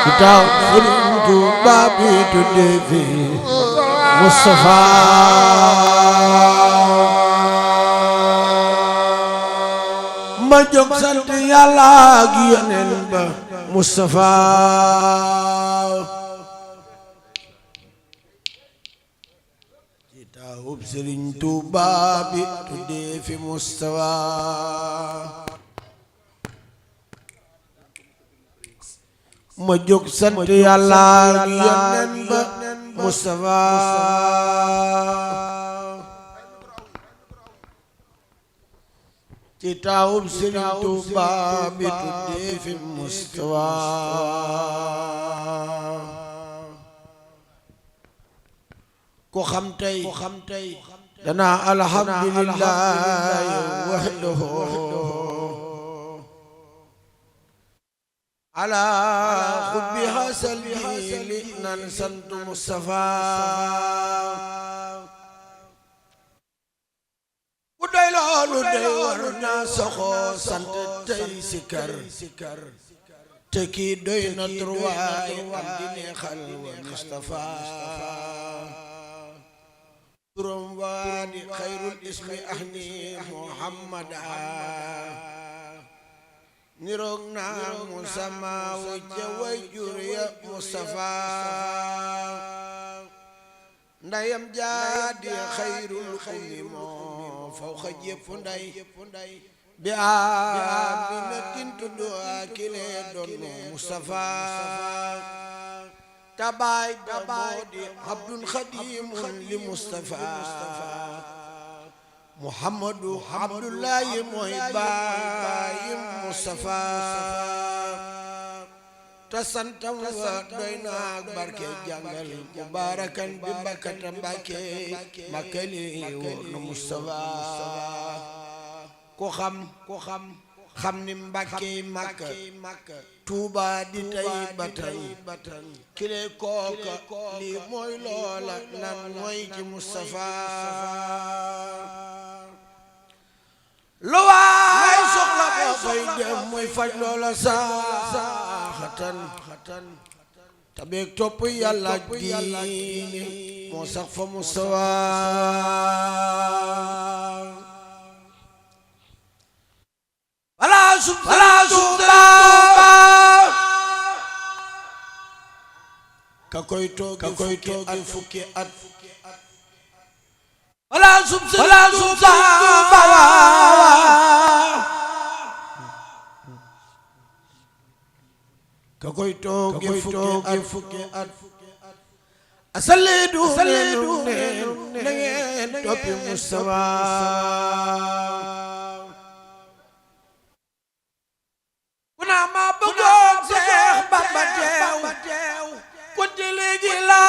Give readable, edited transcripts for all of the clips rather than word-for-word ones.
kita Sëriñ Tuuba bi tudde fi Mustafa ma jóg sant Yàlla ak Yonent ba Mustafa kita Sëriñ Tuuba bi tudde fi Mustafa ma jóg sant Yàlla ak Yonent ba Mustafa ci taawub Sëriñ Tuuba bi tuddee fi Mustafa ko xam tey dana alhamdulillahi wahdahu ala xubbi hasal li nan sant Mustafa bu doy loolu dey war na soxo sant tey sikar te kii doy na turwaay am di neexal wa Mustafa turam waa di xayrul ismi ahni Muhammada niroog naa Musamma wujja wajur ya Mustafa ndayam jaadi xayrul xayri moo fawxa jépp nday bi Aminatin tuddu akile doon Mustafa tabaay moo di abdun xadimun li Mustafa Muhammadu Abdullahi mooy baay Mustafa ta santam wa doy na barke jàngal mubarakan bi bakkata Mbàkke makkali wóor na Mustafa ko xam ni Mbàkke Makka Tuuba di tey batan kile kooka lii mooy loola nan mooy ci Mustafa lu waay soxla boo koy dem muy faj loola saaxatan tabeek topp Yàlla diine moo sax fa Mustafa wala subta ka koy toogi fukki at wala subta ka koy toogi fukki at asaleedu na ngeen toppi Mustafa kuna ma bëggoon Seex Bamba teew konte léegi la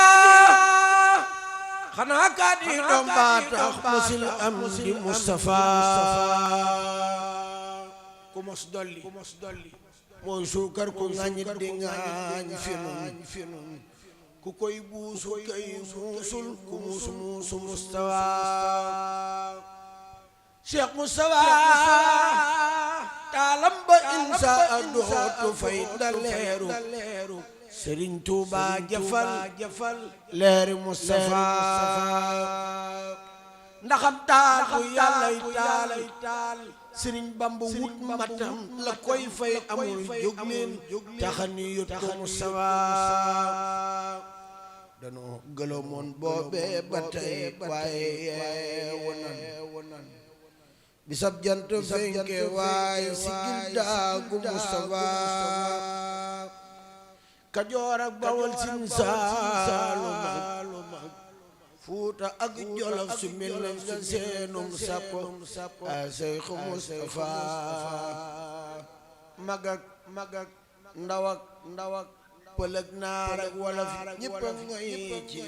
xanaa kaa di doom baa tax musil am di Mustafa ku mos dolli mooy suukar ku ngañit di ngaañ fi nun ku koy buusu kay muusul ku muusu Mustafa Cheikh Mustafa taalam ba insa dootu fay daleeru Sëriñ Tuuba jafal leeri Mustafa ndaxam taal bu Yàllay taal Sëriñ Bamba wut matam la koy fay amul jóg leen taxani yut ko Mustafa danoo gëlëmoon boobe ba tey waaye yeewonan bisab jant fenke waaye sigil daagu Mustafa Kajoor ak Bawol Siin Saalum Fuuta ak Jolof su mel na seenum sappo a Seex Mustafa magak ndawak pël ak naar ak wolof ñépp a ngoy ci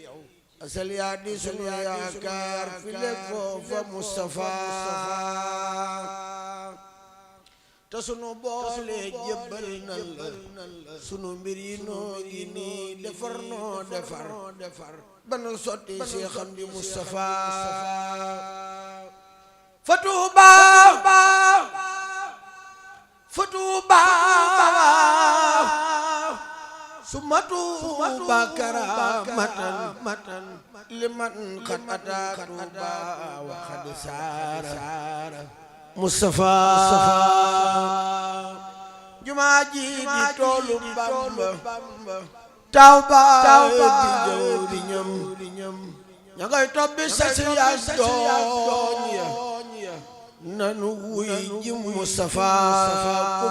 yow asal yaa di sunu yaakaar fi lekk foofa Mustafa te sunu boole jébbal nan la sunu mbir yi noo ngi nii defar ba nu sotti Seexam di Mustafa fa Tuuba fa Tuuba summa Tuuba karamatan liman qad ataa Tuuba wa qad saara Mustafa jumaa ji di toolu Bamba taw ba di jëwriñam ña ngay tobbi sasiyaas dooñ ya nanu wuy ji Mustafa ku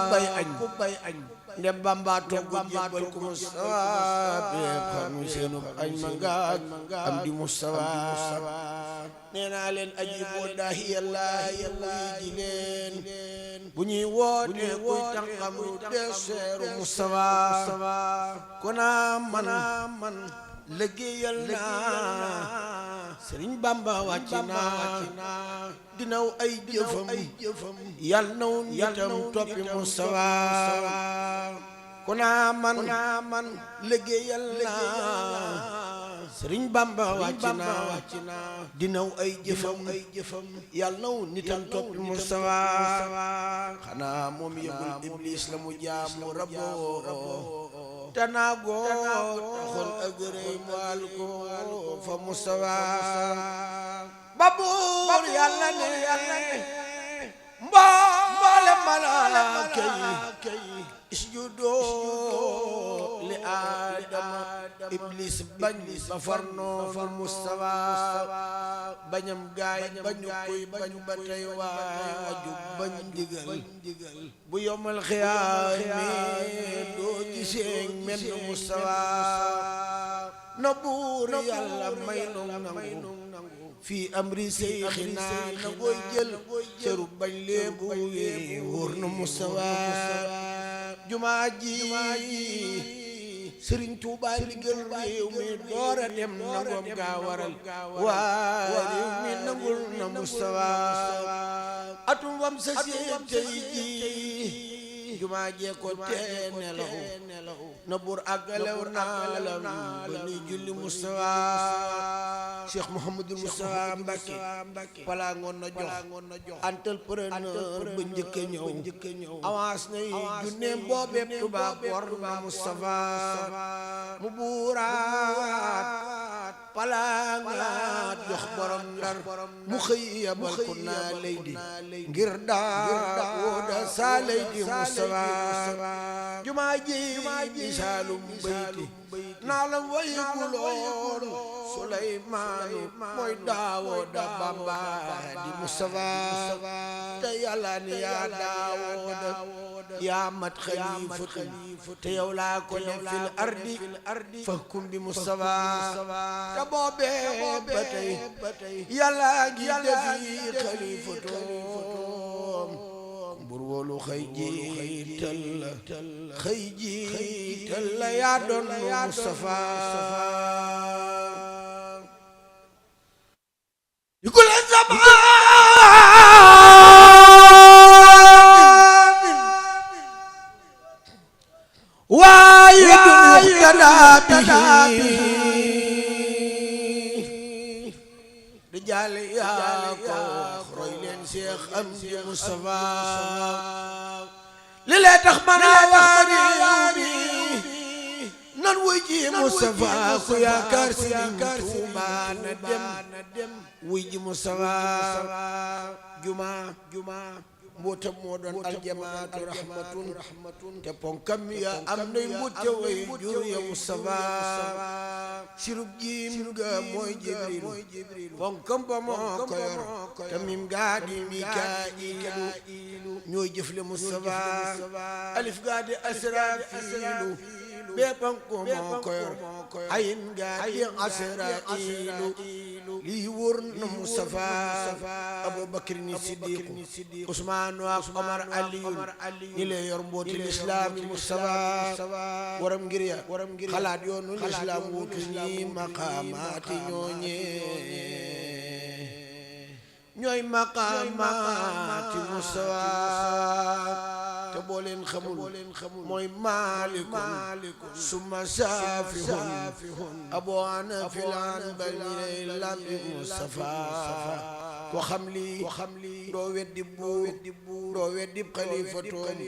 bay añ nde Bamba togg jébbal ko Mustafa be xanu seenu añ mangaak am di Mustafa nee naa leen ajiboo daahi yàlla wuy ji leen bu ñuy woote kuy tànqam lu deseeru Mustafa kona man liggéeyal naa Sëriñ Bamba wàcc naa dinaw ay jëfam yal naw nitam toppi Mustafa kona man liggéeyal naa Sëriñ Bamba wàcc naa dinaw ay jëfam yal naw nitam toppi Mustafa xanaa moom yëgul Iblis la mu jaamu raboo tanaago taxoon agërëy maal ko fa Mustafa ba buur yàlla ne mboole malaaka yi isjudo li Aadama Iblis bañ ba farnoo fa Mustafa bañam gaay bañu koy bañ ba tey waaju bañ ndigal bu yomal xiyaame doo gisee men Mustafa na buur yàlla may nangu fii amri seyxina na koy jël cëru bañ léebu wi wóor na Mustafa jumaa ji Sëriñ Tuubaa liggéey réew mi doora dem nangoom gaa waral waa réew mi nangul na Mustafa atum wam sa seen tey ji jumaa jee ko tee nelaw na buur àggalew naa la ba nuy julli Mustafa Cheikh Mouhamadul Mustafa Mbacké pala ngoon na jox entrepreneur ba njëkk ñëw avance na yi junneem boobeeb tubaab war na Mustafa mu buuraat pala ngaat jox borom Ndar mu xëy yabal ko naa lay di ngir daa wooda saa lay di Mustafa jumaa ji misaalum bayti naa la wayguloon Suleymaanu mooy Daawuda Bamba di Mustafa te Yàlla ni yaa Daawuda yaa mat xalifatu te yow laa ko ne fil ardi fahkum bi Mustafa te boobee ba tey Yàlla ngi defi xalifatoom bur wolu xëy jiital la yaa doon Mustafa di ko leen zaman waaye du kadaabihi di jaale yaa ko roy leen Seex Amdi Mustafa li lee tax mana waari nan wuy ji Mustafa ku yaakaar Sëriñ Tuuba na dem wuy ji Mustafa juma mbootam moo doon aljamaatu rahmatun te ponkam ya am nay mboote way jur ya Mustafa sirub jiim ga mooy Jibril ponkam ba moo ko yor te mim gaa di Mikaa'ilu ñooy jëfle Mustafa alif gaa di Asraafiilu bee ponko moo ko yor ayin gaa di Asraa'ilu lii wóor na Mustafa Abubakar ni Siddiq Usmaan ak Omar Aliyun ñi lee yor mbooti lislaam Mustafa waram ngir ya xalaat yoonu lislaam wutu ñi maqaamaati ñooy maqaamaati Mustafa te boo leen xamul mooy maalikun summa saafihun Abu Hanifa bal lambi Mustafa ko xam lii doo weddi buur doo weddi xalifatoom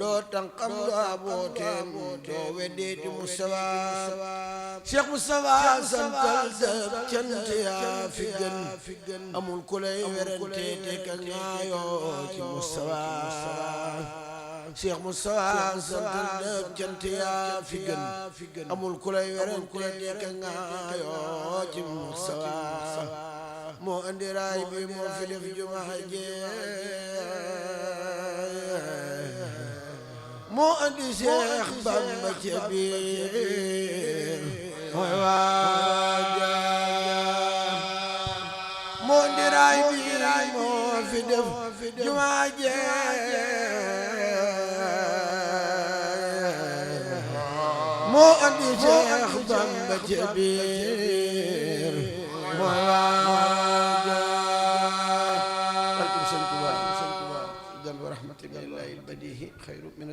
doo tànqam doo abooteem doo weddeeti Mustafa Cheikh Mustafa santal dëb cant yaa fi gën amul ku lay werante te ka ngaayoo ci Mustafa Cheikh Mustafa santal dëb cant yaa fi gën amul ku lay werante te ka ngaayoo ci Mustafa moo andi raay bi moo fi def jumaa jee moo andi Seex Bamba ca biir mooy waaja moo andi raay bi moo fi def jumaa jee moo andi Seex Bamba ca biir mooy waaja barke Sëñ Tuubaa wa rahmatullahi al-badihi xayru min